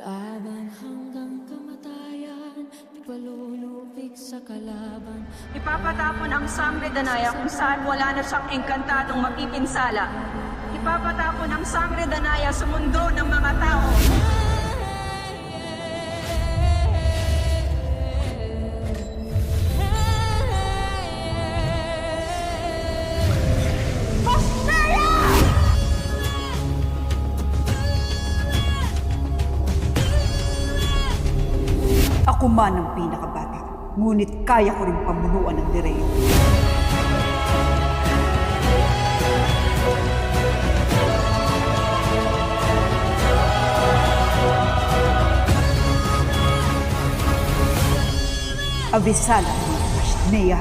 Laban hanggang kamatayan, di palulupig sa kalaban. Ipapatapon ang Sangre Danaya kung saan wala na siyang engkantadong mapipinsala. Ipapatapon ang Sangre Danaya sa mundo ng mga tao. Ako man ang pinakabata, ngunit kaya ko rin pamunuan ng Direo. Avisala, mga Ashnea.